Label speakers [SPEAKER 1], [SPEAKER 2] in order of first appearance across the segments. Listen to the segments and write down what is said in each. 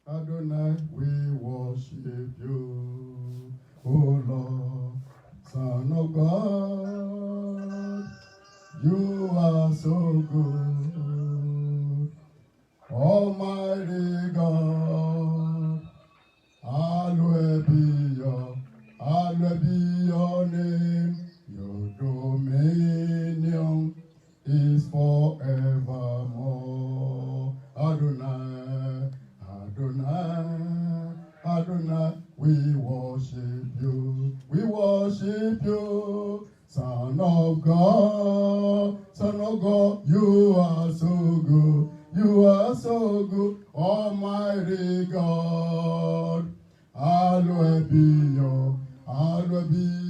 [SPEAKER 1] Adonai, we worship you, O Lord, Son of God. You are so good, Almighty God. Hallowed be your name. Your dominion is forevermore. Adonai, Adonai, Adonai, we worship you. We worship you, Son of God. Son of God, you are so good. You are so good, Almighty God. Hallowed be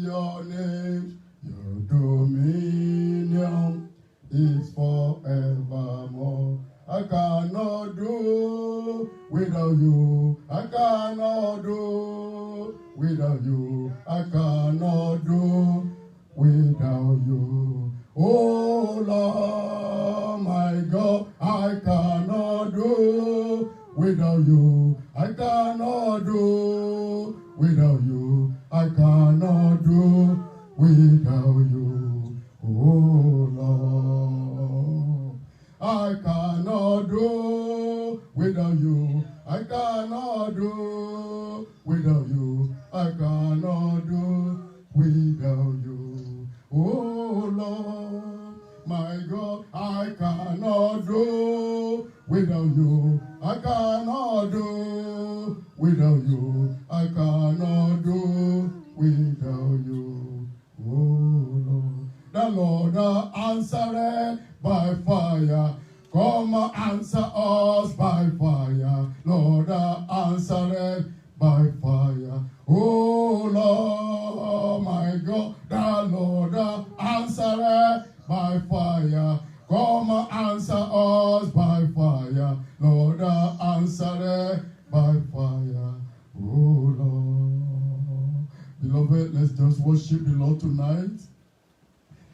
[SPEAKER 1] your name. Your dominion is forevermore. I cannot do without you. I cannot do without you. I cannot do without you. Oh Lord, my God, I cannot do without you. I cannot do without you. I cannot do without you. Oh Lord, I cannot do without you. I cannot do without you. I cannot do without you. Oh Lord, my God, I cannot do without you. I cannot do without you. I cannot do without you. Oh Lord, the Lord answered by fire. Come answer us by fire. Lord answered by fire. Oh Lord, my God, the Lord answered by fire. Come answer us by fire. Lord answered by fire. Oh Lord. Beloved, let's just worship the Lord tonight.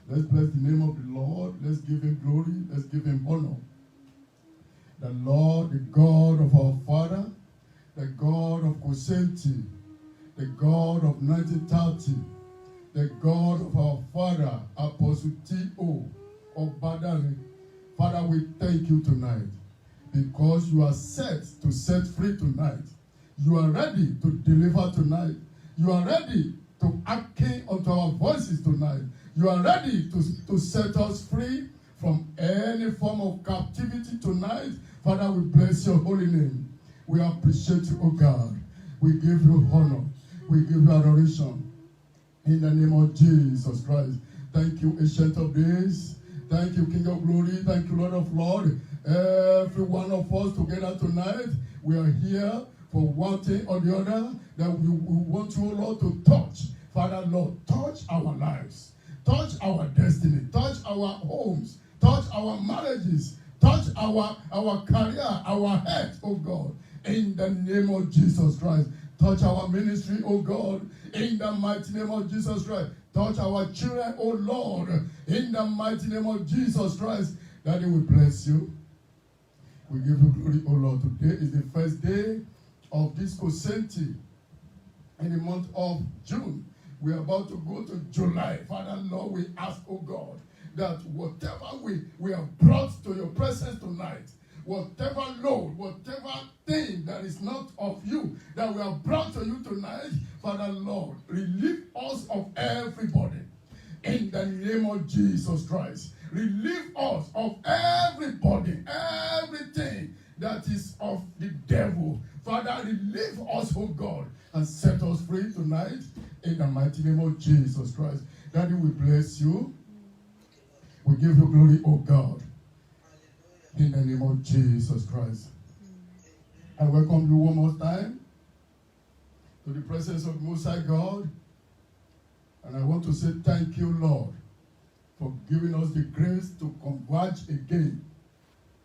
[SPEAKER 1] Let's bless the name of the Lord. Let's give him glory. Let's give him honor. The Lord, the God of our Father, the God of Kosenti, the God of 1930, the God of our Father, Apostle T.O. Obadare. Father, we thank you tonight because you are set to set free tonight. You are ready to deliver tonight. You are ready to hearken unto our voices tonight. You are ready to set us free from any form of captivity tonight. Father, we bless your holy name. We appreciate you, O God. We give you honor. We give you adoration. In the name of Jesus Christ. Thank you, Ancient of Days. Thank you, King of Glory. Thank you, Lord of Lords. Every one of us together tonight, we are here for one thing or the other that we want you, Lord, to touch. Father, Lord, touch our lives. Touch our destiny. Touch our homes. Touch our marriages. Touch our career, our health, oh God. In the name of Jesus Christ. Touch our ministry, oh God. In the mighty name of Jesus Christ. Touch our children, oh Lord. In the mighty name of Jesus Christ. Daddy, we bless you. We give you glory, oh Lord. Today is the first day of this Kosenti in the month of June. We are about to go to July. Father, Lord, we ask, oh God, that whatever we have brought to your presence tonight, whatever load, whatever thing that is not of you that we have brought to you tonight, Father, Lord, relieve us of everybody. In the name of Jesus Christ, relieve us of everybody, everything that is of the devil. Father, relieve us, oh God, and set us free tonight in the mighty name of Jesus Christ. Daddy, we bless you. We give you glory, oh God, in the name of Jesus Christ. I welcome you one more time to the presence of Most High God. And I want to say thank you, Lord, for giving us the grace to converge again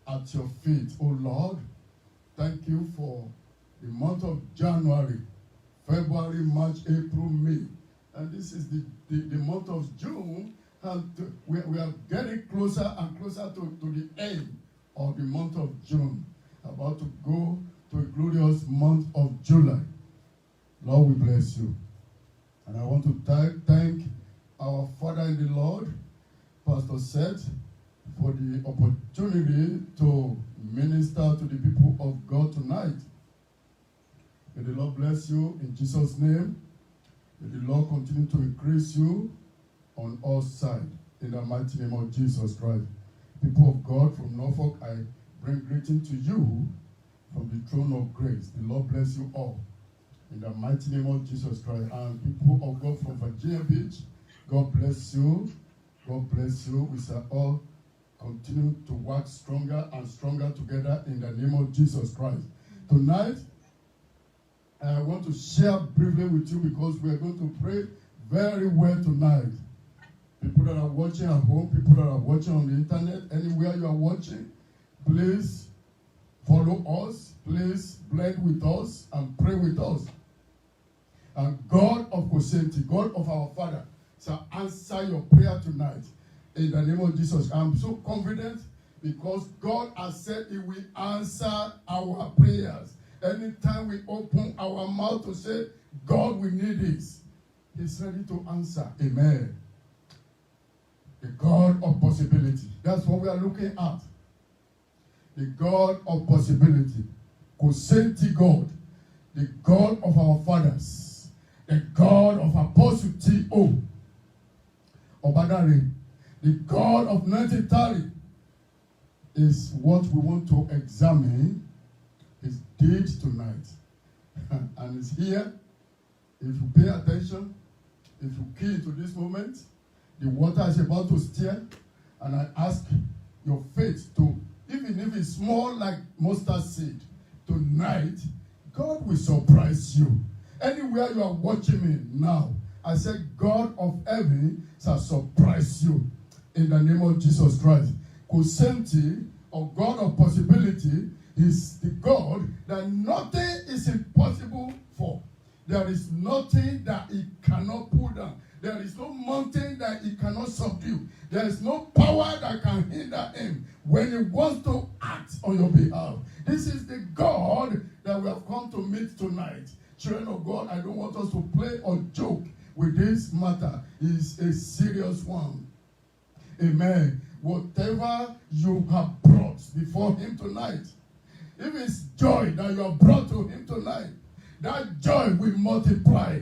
[SPEAKER 1] at your feet, oh Lord. Thank you for the month of January, February, March, April, May. And this is the month of June. And we are getting closer and closer to the end of the month of June. About to go to a glorious month of July. Lord, we bless you. And I want to thank our Father in the Lord, Pastor Seth, for the opportunity to minister to the people of God tonight. May the Lord bless you in Jesus' name. May the Lord continue to increase you on all sides in the mighty name of Jesus Christ. People of God from Norfolk, I bring greeting to you from the throne of grace. The Lord bless you all in the mighty name of Jesus Christ. And people of God from Virginia Beach, God bless you. God bless you. We shall all continue to work stronger and stronger together in the name of Jesus Christ. Tonight, I want to share briefly with you because we are going to pray very well tonight. People that are watching at home, people that are watching on the internet, anywhere you are watching, please follow us, please blend with us and pray with us. And God of Kosenti, God of our Father, shall answer your prayer tonight in the name of Jesus. I'm so confident because God has said He will answer our prayers. Anytime we open our mouth to say, God, we need this, He's ready to answer. Amen. The God of possibility. That's what we are looking at. The God of possibility. Kosenti God. The God of our fathers. The God of Apostle T.O. Obadare. The God of 1930 is what we want to examine. His deed tonight. And it's here. If you pay attention, if you key into this moment, the water is about to stir, and I ask your faith to, even if it's small like mustard seed, tonight, God will surprise you. Anywhere you are watching me now, I said, God of heaven shall surprise you in the name of Jesus Christ. Kosenti, or God of possibility, is the God that nothing is impossible for. There is nothing that He cannot pull down. There is no mountain that He cannot subdue. There is no power that can hinder Him when He wants to act on your behalf. This is the God that we have come to meet tonight. Children of God, I don't want us to play or joke with this matter. It's a serious one. Amen. Whatever you have brought before Him tonight, if it's joy that you have brought to Him tonight, that joy will multiply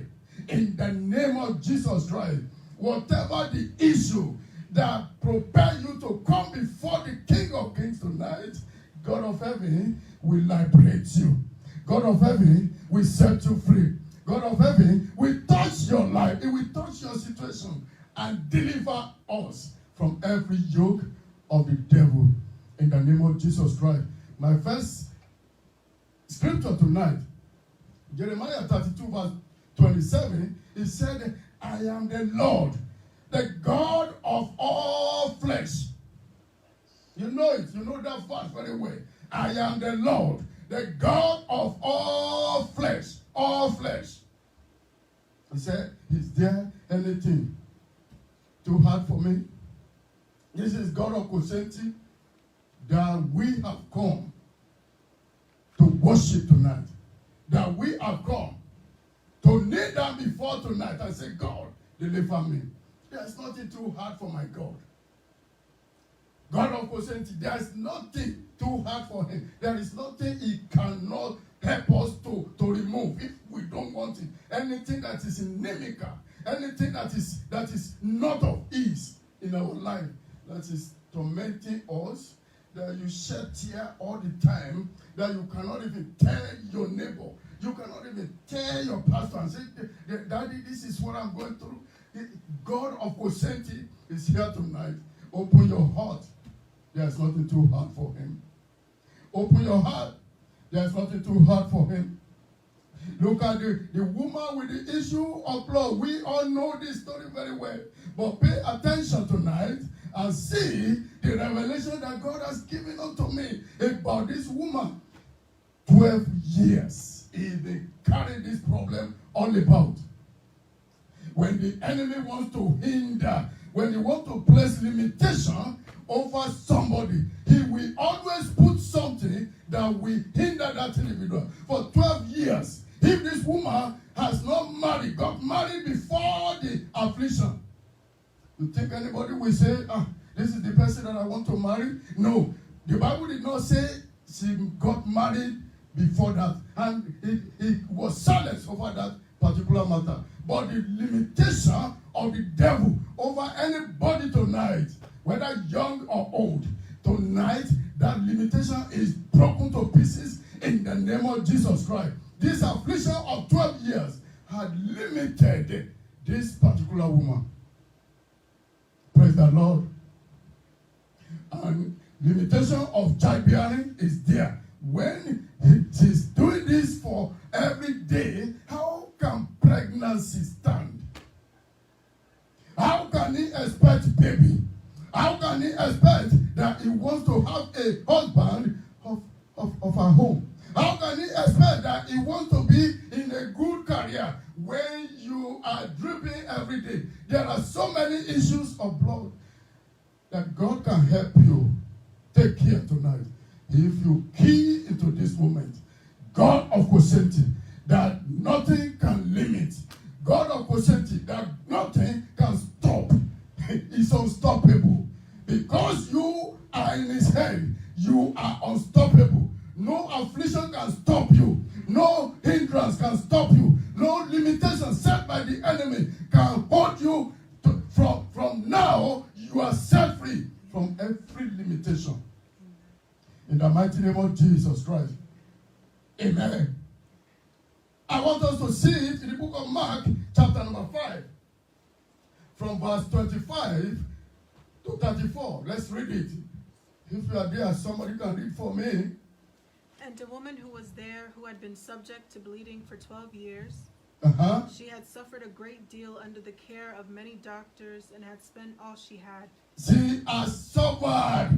[SPEAKER 1] in the name of Jesus Christ. Whatever the issue that propels you to come before the King of Kings tonight, God of heaven will liberate you. God of heaven will set you free. God of heaven will touch your life. It will touch your situation and deliver us from every yoke of the devil in the name of Jesus Christ. My first scripture tonight, Jeremiah 32 verse 27, it said, I am the Lord, the God of all flesh. You know it. You know that verse very well. I am the Lord, the God of all flesh. All flesh. He said, is there anything too hard for me? This is God of Kosenti that we have come to worship tonight. That we have come to kneel down before tonight and say, God, deliver me. There's nothing too hard for my God. God of Kosenti, there's nothing too hard for Him. There is nothing He cannot help us to remove if we don't want it. Anything that is inimical, anything that is not of ease in our life, that is tormenting us, that you shed tears all the time, that you cannot even tell your neighbor. You cannot even tell your pastor and say, Daddy, this is what I'm going through. God of Kosenti is here tonight. Open your heart. There's nothing too hard for Him. Open your heart. There's nothing too hard for Him. Look at the woman with the issue of blood. We all know this story very well. But pay attention tonight and see the revelation that God has given unto me about this woman. 12 years he been carrying this problem all about. When the enemy wants to hinder, when he wants to place limitation over somebody, he will always put something that will hinder that individual. For 12 years, if this woman has not married, got married before the affliction, you think anybody will say, this is the person that I want to marry? No. The Bible did not say she got married before that. And it was silence over that particular matter. But the limitation of the devil over anybody tonight, whether young or old, tonight that limitation is broken to pieces in the name of Jesus Christ. This affliction of 12 years had limited this particular woman. Praise the Lord. And limitation of childbearing is there. When she's doing this for every day, how can pregnancy stand? How can he expect baby? How can he expect that he wants to have a husband of her home? How can he expect that he wants to be in a good career when you are dripping every day? There are so many issues of blood that God can help you take care tonight. If you key into this moment, God of Kosenti, that nothing can limit. God of Kosenti, that nothing can stop. It's unstoppable. Because you are in his hand, you are unstoppable. No affliction can stop you. No hindrance can stop you. No limitation set by the enemy can hold you. From now, you are set free from every limitation. In the mighty name of Jesus Christ. Amen. I want us to see it in the book of Mark, chapter number 5. From verse 25 to 34. Let's read it. If you are there, somebody can read for me.
[SPEAKER 2] And a woman who was there, who had been subject to bleeding for 12 years, she had suffered a great deal under the care of many doctors and had spent all she had.
[SPEAKER 1] She has suffered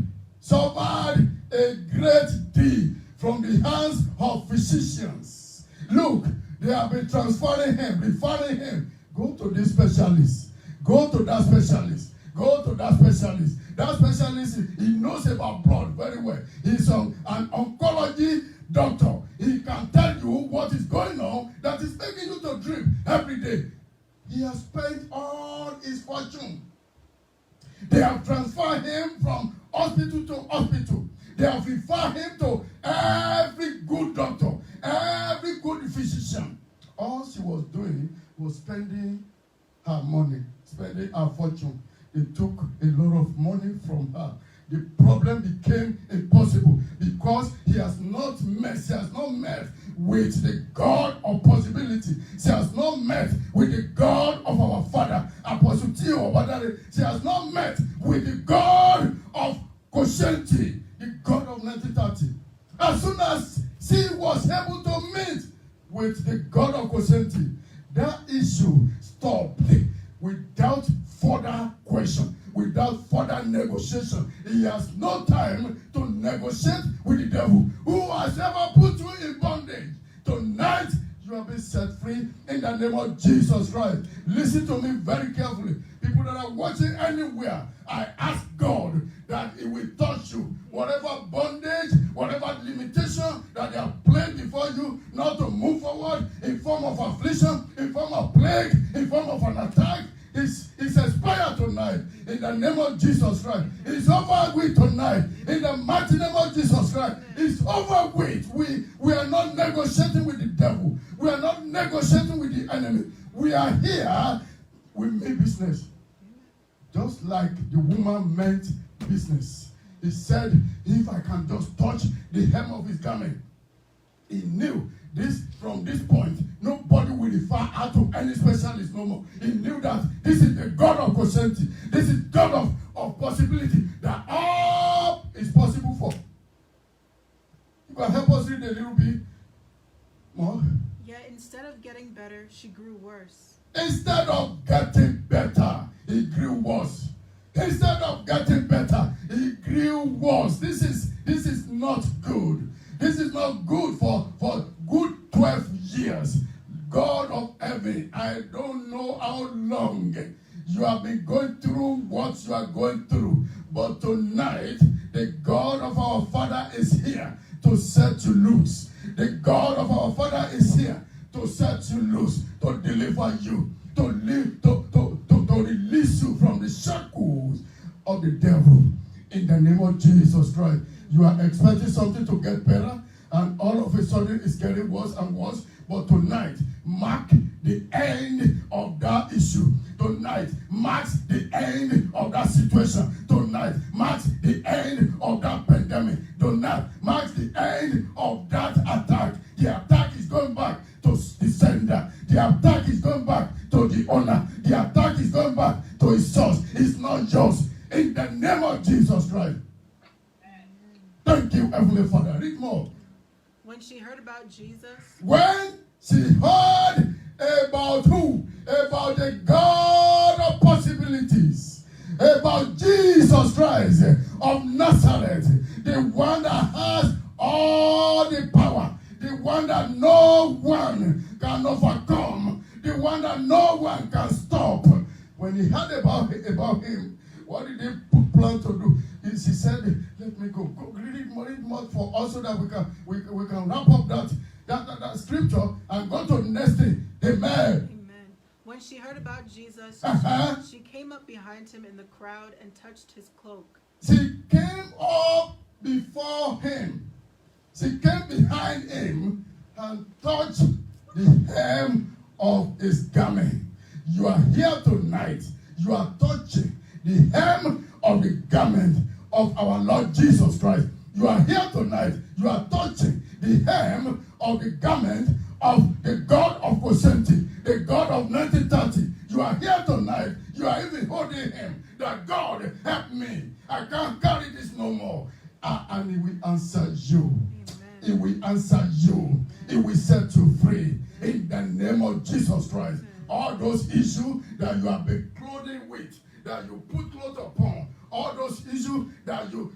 [SPEAKER 1] a great deal from the hands of physicians. Look, they have been transferring him, referring him. Go to this specialist. Go to that specialist. Go to that specialist. That specialist, he knows about blood very well. He's an oncology doctor. He can tell you what is going on that is making you to drip every day. He has spent all his fortune. They have transferred him from hospital to hospital. They have referred him to every good doctor, every good physician. All she was doing was spending her money, spending her fortune. They took a lot of money from her. The problem became impossible because she has not met with the God of possibility. She has not met with the God of our Father, Apostle Tio Badare. She has not met with the God of Kosenti, the God of 1930. As soon as she was able to meet with the God of Kosenti, that issue stopped without further question, without further negotiation. He has no time to negotiate with the devil who has ever put you in bondage. Tonight, you have been set free in the name of Jesus Christ. Listen to me very carefully. People that are watching anywhere, I ask God that He will touch you. Whatever bondage, whatever limitation that they have placed before you, not to move forward in form of affliction, in form of plague, in form of an attack, it's expired tonight in the name of Jesus Christ. It's over with tonight in the mighty name of Jesus Christ. It's over with. We are not negotiating with the devil. We are not negotiating with the enemy. We are here. We make business. Just like the woman meant business. He said, if I can just touch the hem of his garment. He knew this from this point, nobody will refer out to any specialist no more. He knew that this is the God of Kosenti. This is God of possibility. That all is possible for. You can help us read a little bit more.
[SPEAKER 2] Yet instead of getting better, she grew worse.
[SPEAKER 1] Instead of getting better, he grew worse. Instead of getting better, he grew worse. This is not good. This is not good for good 12 years. God of heaven, I don't know how long you have been going through what you are going through. But tonight, the God of our Father is here to set you loose. The God of our Father is here to set you loose, to deliver you, to release you from the shackles of the devil. In the name of Jesus Christ. You are expecting something to get better, and all of a sudden it's getting worse and worse. But tonight, mark the end of that issue. Tonight marks the end of that situation. Tonight marks the end of that pandemic. Tonight marks the end of that attack. The attack is going back to the sender. The attack is going back to the owner. The attack is going back to his source. It's not yours. In the name of Jesus Christ. Thank you, Heavenly Father. Read more.
[SPEAKER 2] When she heard about Jesus.
[SPEAKER 1] When she heard about who? About the God of possibilities. About Jesus Christ of Nazareth. The one that has all the power. The one that no one can overcome. The one that no one can stop. When he heard about him, what did he plan to do? He said, let me go read more for us so that we can wrap up that scripture and go to the next thing. Amen.
[SPEAKER 2] Amen. When she heard about Jesus, she came up behind him in the crowd and touched his cloak.
[SPEAKER 1] She came up before him. She came behind him and touched the hem of his garment. You are here tonight. You are touching the hem of the garment of our Lord Jesus Christ. You are here tonight. You are touching the hem of the garment of the God of Kosenti, the God of 1930. You are here tonight. You are even holding him. That God, help me. I can't carry this no more. And he will answer you. Amen. He will answer you. He will set you free. In the name of Jesus Christ. All those issues that you have been clothing with, that you put clothes upon, all those issues that you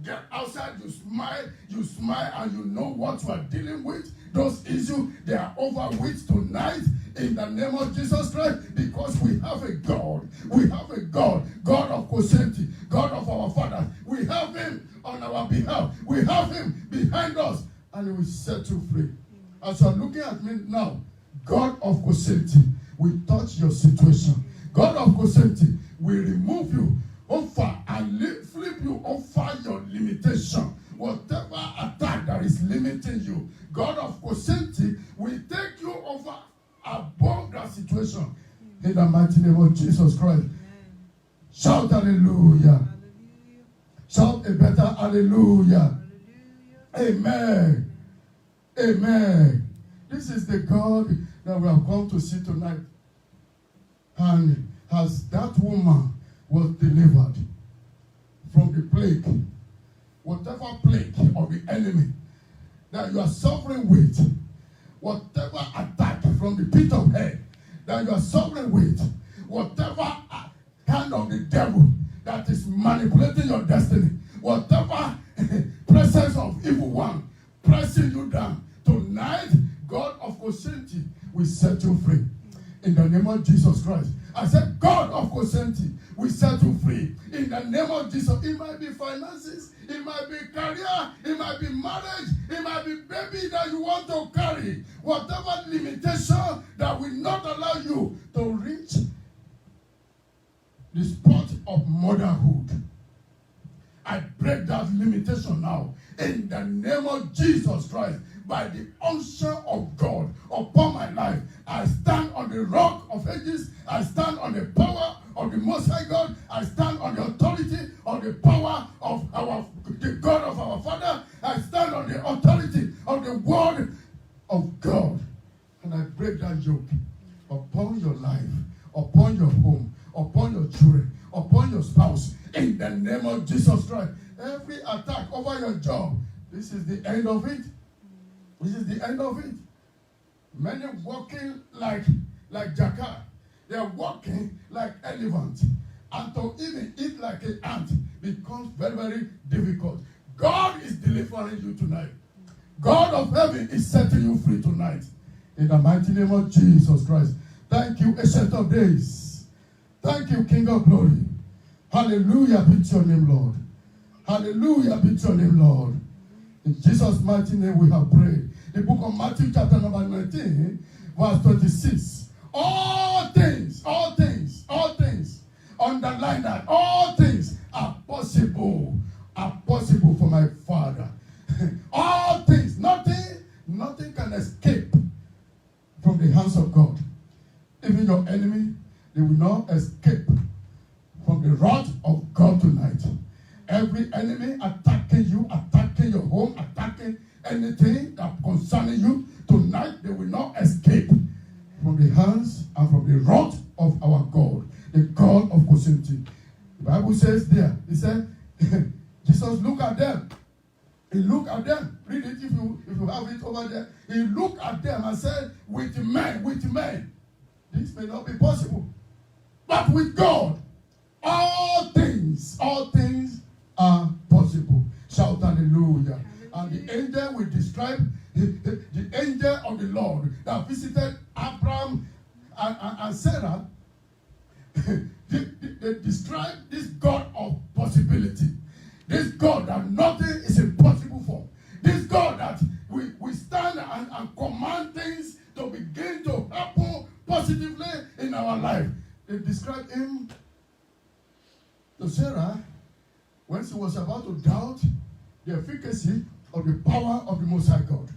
[SPEAKER 1] get outside, you smile and you know what you are dealing with, those issues, they are over with tonight in the name of Jesus Christ, because we have a God. We have a God, God of Kosenti, God of our Father. We have him on our behalf. We have him behind us, and he will set you free. As you are looking at me now, God of Kosenti will touch your situation. God of Kosenti will remove you over and flip you over your limitation. Whatever attack that is limiting you, God of Kosenti will take you over above that situation. In the mighty name of Jesus Christ. Amen. Shout hallelujah. Hallelujah. Shout a better hallelujah. Hallelujah. Amen. Amen. This is the God that we have come to see tonight. And as that woman was delivered from the plague, whatever plague of the enemy that you are suffering with, whatever attack from the pit of hell that you are suffering with, whatever kind of the devil that is manipulating your destiny, whatever presence of evil one pressing you down, tonight, God of Kosenti will set you free. In the name of Jesus Christ. I said, God of Kosenti will set you free. In the name of Jesus. It might be finances, it might be career, it might be marriage, it might be baby that you want to carry. Whatever limitation that will not allow you to reach the spot of motherhood. I break that limitation now. In the name of Jesus Christ. By the unction of God upon my life, I stand on the rock of ages. I stand on the power of the Most High God. I stand on the authority of the power of the God of our Father. I stand on the authority of the Word of God. And I break that yoke upon your life, upon your home, upon your children, upon your spouse. In the name of Jesus Christ. Every attack over your job, this is the end of it. This is the end of it. Many walking like jackal. They are walking like elephants. And to even eat like an ant becomes very, very difficult. God is delivering you tonight. God of heaven is setting you free tonight. In the mighty name of Jesus Christ. Thank you, Ancient of Days. Thank you, King of Glory. Hallelujah be to your name, Lord. Hallelujah be to your name, Lord. In Jesus' mighty name we have prayed. The book of Matthew chapter number 19, verse 26. All things, underline that, all things are possible for my Father. All things, nothing can escape from the hands of God. Even your enemy, they will not escape from the wrath of God tonight. Every enemy attacking you, attacking your home, attacking anything that concerning you, tonight they will not escape from the hands and from the wrath of our God, the God of Kosinti. The Bible says there, he said, Jesus looked at them. He looked at them. Read it if you have it over there. He looked at them and said, with men, this may not be possible. But with God, all things are possible. Shout hallelujah. And the angel will describe the angel of the Lord that visited Abraham and Sarah. They describe this God of possibility. This God that nothing is impossible for. This God that we stand and command things to begin to happen positively in our life. They describe him to Sarah when she was about to doubt the efficacy of the power of the Most High God.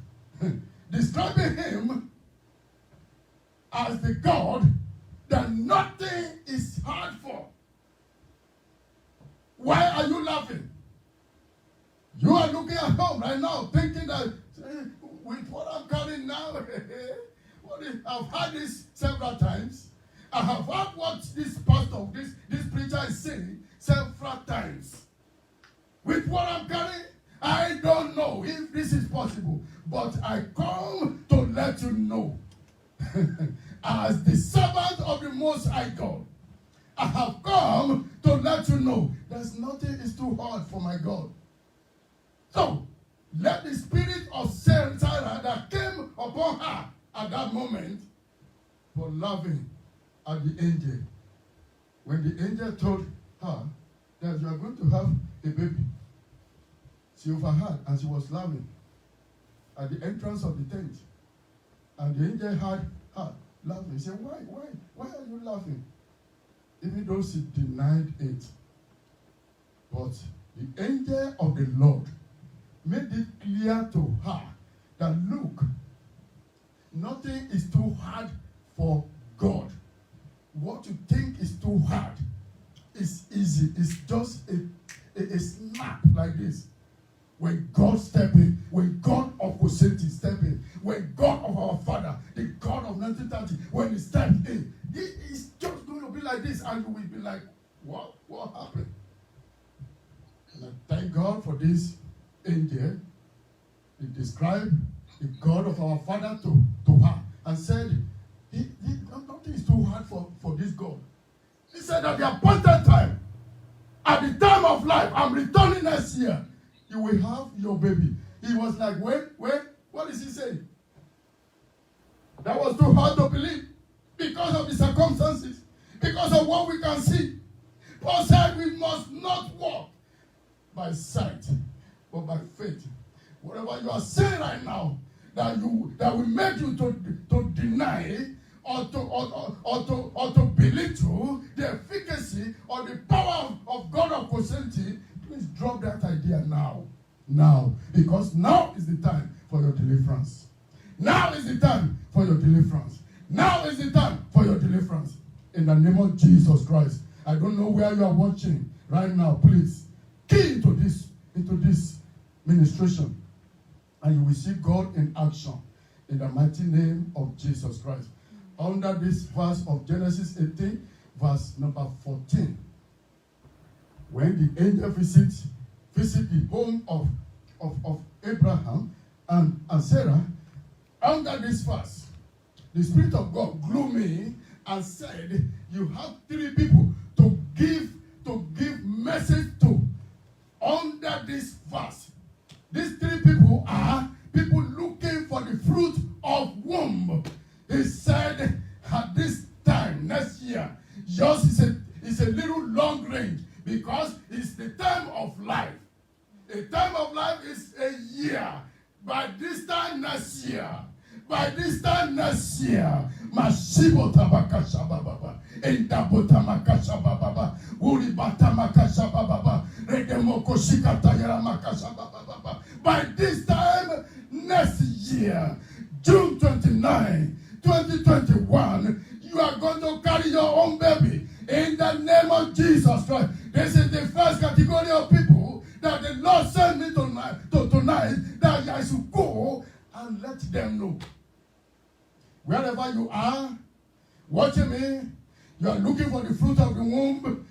[SPEAKER 1] Describing him as the God that nothing is hard for. Why are you laughing? You are looking at home right now thinking that with what I'm carrying now, I've had this several times. I have heard what this pastor, this preacher is saying several times. With what I'm carrying, I don't know if this is possible. But I come to let you know, as the servant of the Most High God, I have come to let you know there's nothing is too hard for my God. So, let the spirit of Sarah that came upon her at that moment for laughing at the angel. When the angel told her that you are going to have a baby, she overheard and she was laughing at the entrance of the tent. And the angel heard her laughing. He said, why are you laughing? Even though she denied it. But the angel of the Lord made it clear to her that, look, nothing is too hard for God. What you think is too hard is easy. It's just a snap like this. When God step in, when God of Kosinti step in, when God of our Father, the God of 1930, when he stepped in, it's just going to be like this, and you will be like, what happened? And I thank God for this angel. He described the God of our Father to her and said, nothing is too hard for this God. He said at the appointed time, at the time of life, I'm returning next year, you will have your baby. He was like, wait, what is he saying? That was too hard to believe because of the circumstances, because of what we can see. Paul said we must not walk by sight, but by faith. Whatever you are saying right now, that will make you to deny or to belittle the efficacy or the power of God of Kosinti, please drop that idea now. Now. Because now is the time for your deliverance. Now is the time for your deliverance. Now is the time for your deliverance. In the name of Jesus Christ. I don't know where you are watching right now. Please key into this ministration, and you will see God in action in the mighty name of Jesus Christ. Under this verse of Genesis 18, verse number 14, when the angel visit the home of Abraham and Sarah, under this verse, the Spirit of God blew me and said, you have 3 people to give message to under this verse. These 3 people are people looking for the fruit of womb. He said at this time next year, yours is a little long range year, by this time next year, Mashibo Tabakasha Baba, Endabota Makasha Baba, Uribata Makasha Baba, Redemoko Shikatayara Makasha Baba. By this time next year, June 29, 2021, you are going to carry your own baby in the name of Jesus Christ. This is the first category of people that the Lord sent me tonight that I should go and let them know. Wherever you are, watching me, you are looking for the fruit of the womb,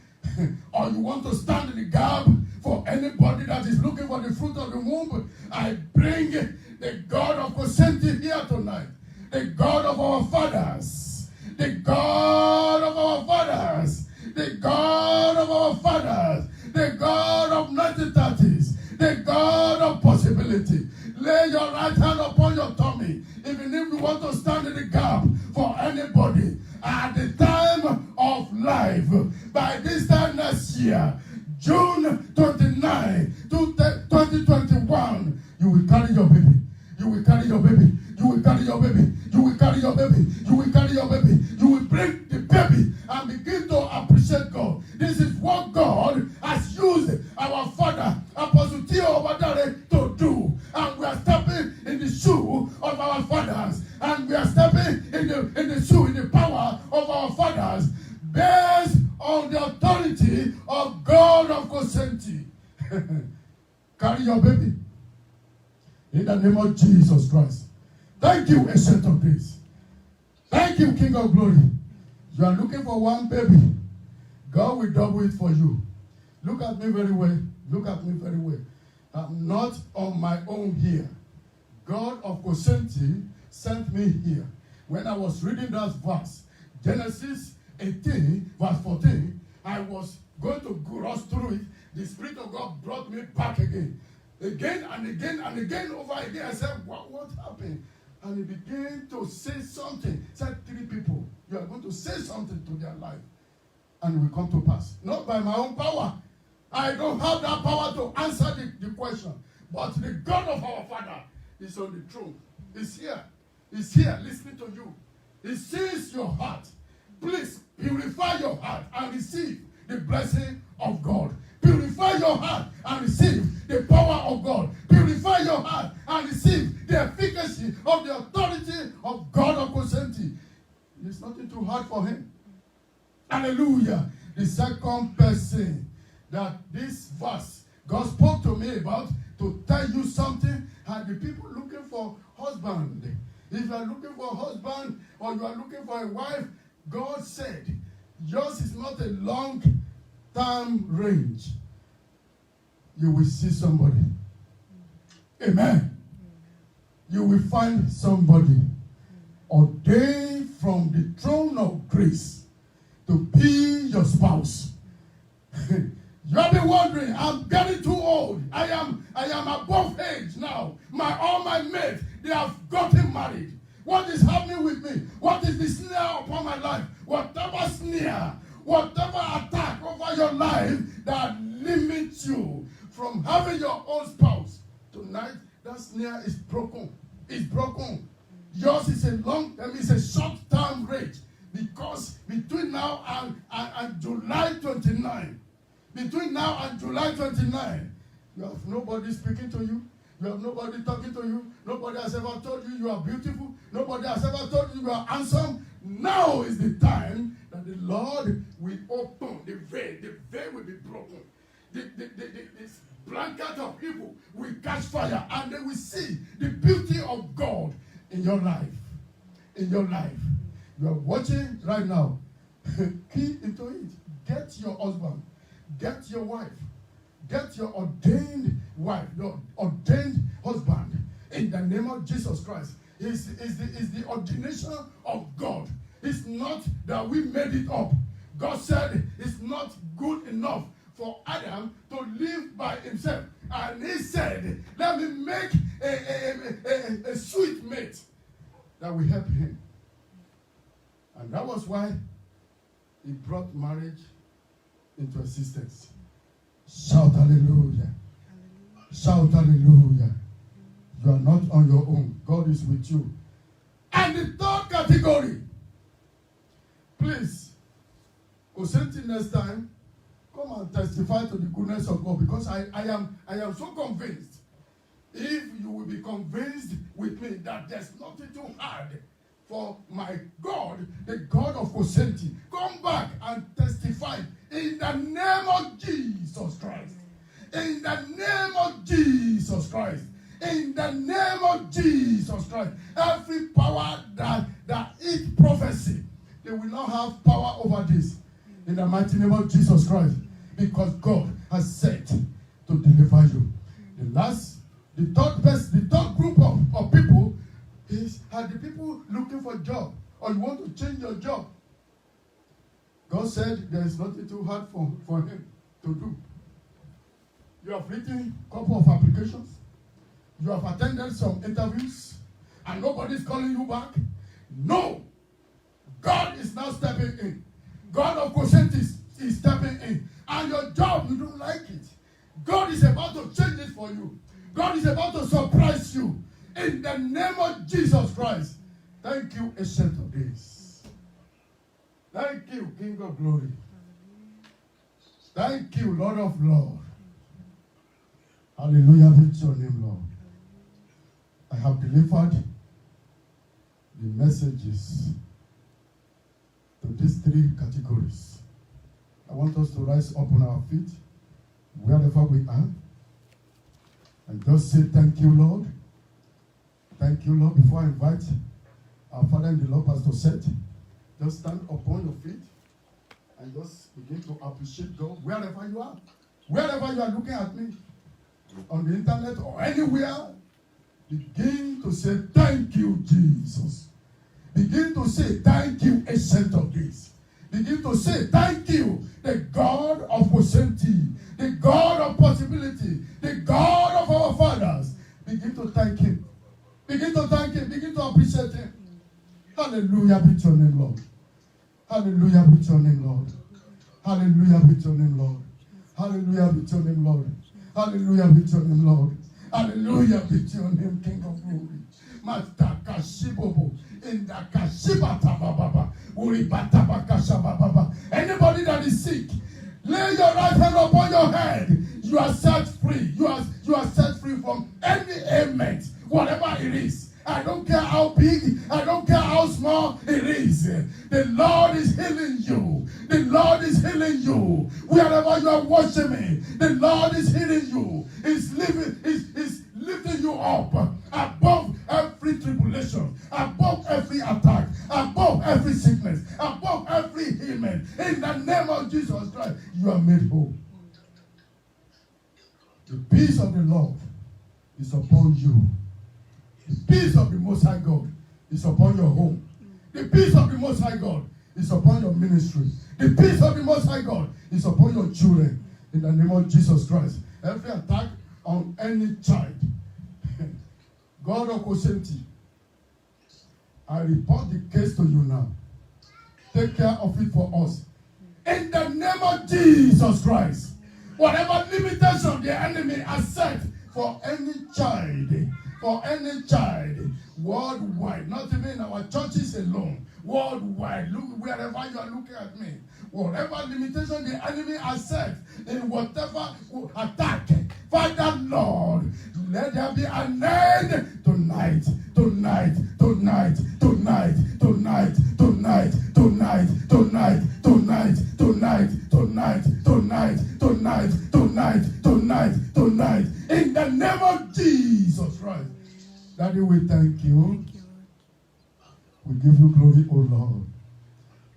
[SPEAKER 1] or you want to stand in the gap for anybody that is looking for the fruit of the womb, I bring the God of Kosenti here tonight, the God of our fathers, the God of our fathers, the God of our fathers, the God of 1930s, the God of possibility. Lay your right hand upon your tummy, even if you want to stand in the gap for anybody at the time of life. By this time next year, June 29, 2021, you will carry your baby. You will carry your baby. You will carry your baby. You will carry your baby. You will carry your baby. You will bring the baby and begin to appreciate God. This is what God has used our father, Apostle Theo Obadare, to do. And we are stepping in the shoe of our fathers. And we are stepping in the shoe, in the power of our fathers, based on the authority of God of Kosenti. Carry your baby. In the name of Jesus Christ. Thank you, Ancient of Days. Thank you, King of Glory. You are looking for one baby. God will double it for you. Look at me very well. Look at me very well. I'm not on my own here. God of Kosenti sent me here. When I was reading that verse, Genesis 18, verse 14, I was going to cross through it. The Spirit of God brought me back again. Again and again and again over again. I said, what happened? And he began to say something. Said 3 people, you are going to say something to their life. And it will come to pass. Not by my own power. I don't have that power to answer the question. But the God of our Father is on the throne. He's here. He's here listening to you. He sees your heart. Please purify your heart and receive the blessing of God. Purify your heart and receive the power of God. Purify your heart and receive the efficacy of the authority of God of Kosenti. There's nothing too hard for him. Hallelujah. The second person that this verse God spoke to me about to tell you something, and the people looking for husband. If you are looking for a husband or you are looking for a wife, God said, yours is not a long-term range. You will see somebody. Amen. You will find somebody ordained from the throne of grace to be your spouse. You'll be wondering, I'm getting too old. I am above age now. All my mates, they have gotten married. What is happening with me? What is the snare upon my life? Whatever snare, whatever attack over your life that limits you from having your own spouse, tonight that snare is broken. It's broken. Yours is a short-term rate, because between now and July 29, between now and July 29, you have nobody speaking to you. You have nobody talking to you. Nobody has ever told you you are beautiful. Nobody has ever told you you are handsome. Now is the time that the Lord will open the veil. The veil will be broken. This blanket of evil will catch fire, and they will see the beauty of God in your life. In your life. You are watching right now. Key into it. Get your husband. Get your wife. Get your ordained wife, your ordained husband. In the name of Jesus Christ. It's the ordination of God. It's not that we made it up. God said it's not good enough for Adam to live by himself. And he said, let me make a sweet mate that will help him. And that was why he brought marriage into existence. Shout hallelujah. Hallelujah. Shout hallelujah. You are not on your own. God is with you. And the third category, please, Kosenti next time, come and testify to the goodness of God, because I am so convinced. If you will be convinced with me that there's nothing too hard for my God, the God of Kosenti, come back and testify in the name of Jesus Christ. In the name of Jesus Christ. In the name of Jesus Christ. Every power that eats prophecy, they will not have power over this. In the mighty name of Jesus Christ. Because God has said to deliver you. The third group of people are the people looking for a job, or you want to change your job. God said there is nothing too hard for him to do. You have written a couple of applications. You have attended some interviews, and nobody's calling you back. No. God is now stepping in. God of Kosenti is stepping in. And your job, you don't like it. God is about to change it for you. God is about to surprise you. In the name of Jesus Christ. Thank you, Ancient of Days. Thank you, King of Glory. Thank you, Lord of Lords. Hallelujah be to your name, Lord. I have delivered the messages to these three categories. I want us to rise up on our feet, wherever we are, and just say, thank you, Lord. Thank you, Lord. Before I invite our Father in the Lord, Pastor Seth, just stand upon your feet and just begin to appreciate God wherever you are. Wherever you are looking at me, on the internet or anywhere, begin to say, thank you, Jesus. Begin to say, thank you, Ancient of Days. Begin to say, thank you, the God of Kosenti, the God of possibility, the God of our fathers. Begin to thank him. Begin to thank him. Begin to appreciate him. Hallelujah be to your name, Lord. Hallelujah be to your name, Lord. Hallelujah be to your name, Lord. Hallelujah be to your name, Lord. Hallelujah be to your name, Lord. Hallelujah be to your name, King of Glory. Master Kashibobo. In the Kashibata Baba. Uribata Bakasha Baba. Anybody that is sick, lay your right hand upon your head. You are set free. You are set free from any ailment, whatever it is. I don't care how big, I don't care how small it is. The Lord is healing you. The Lord is healing you. Wherever you are watching me, the Lord is healing you. He's lifting you up above every tribulation, above every attack, above every sickness, above every ailment. In the name of Jesus Christ, you are made whole. The peace of the Lord is upon you. The peace of the Most High God is upon your home. The peace of the Most High God is upon your ministry. The peace of the Most High God is upon your children. In the name of Jesus Christ. Every attack on any child, God of Kosenti, I report the case to you now. Take care of it for us. In the name of Jesus Christ. Whatever limitation the enemy has set for any child, worldwide, not even in our churches alone, worldwide, look wherever you are looking at me, whatever limitation the enemy has set in whatever attack, Father Lord, let there be an end tonight. In the name of Jesus Christ. Daddy, we thank you. We give you glory, O Lord.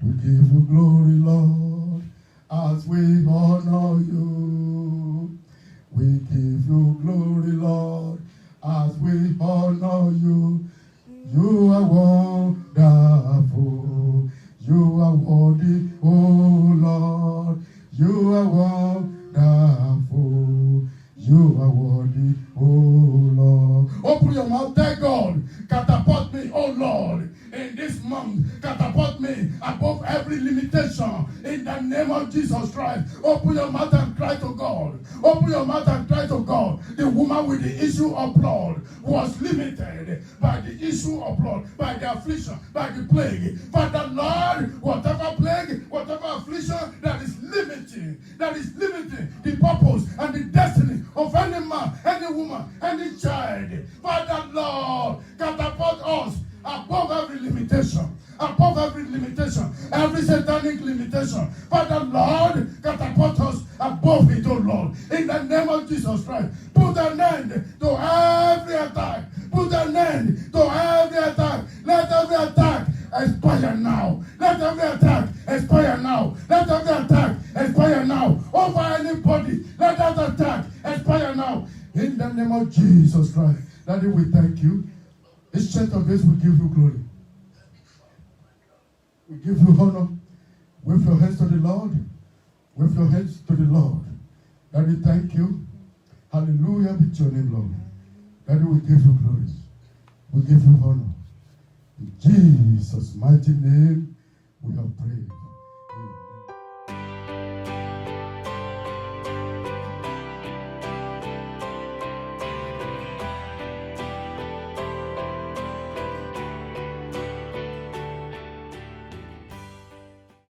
[SPEAKER 1] We give you glory, Lord, as we honor you. We give you glory, Lord, as we honor you. You are wonderful. You are worthy, oh Lord. You are wonderful. You are worthy, oh Lord. Open your mouth, thank God. Catapult me, oh Lord. Lord, in this month, catapult me above every limitation in the name of Jesus Christ. Open your mouth and cry to God. Open your mouth and cry to God. The woman with the issue of blood was limited by the issue of blood, by the affliction, by the plague. Father Lord, whatever plague, whatever affliction that is limiting the purpose and the destiny of any man, any woman, any child. Father Lord, catapult us above every limitation, every satanic limitation. Father Lord, catapult us above it, oh Lord, in the name of Jesus Christ. Put an end to every attack. Put an end to every attack. Let every attack expire now. Let every attack expire now. Let every attack expire now. Over anybody, let that attack expire now. In the name of Jesus Christ. Daddy, we thank you. This church of this will give you glory. We give you honor. With your hands to the Lord. With your hands to the Lord. Daddy, thank you. Hallelujah be to your name, Lord. Daddy, we give you glory. We give you honor. In Jesus' mighty name, we have prayed.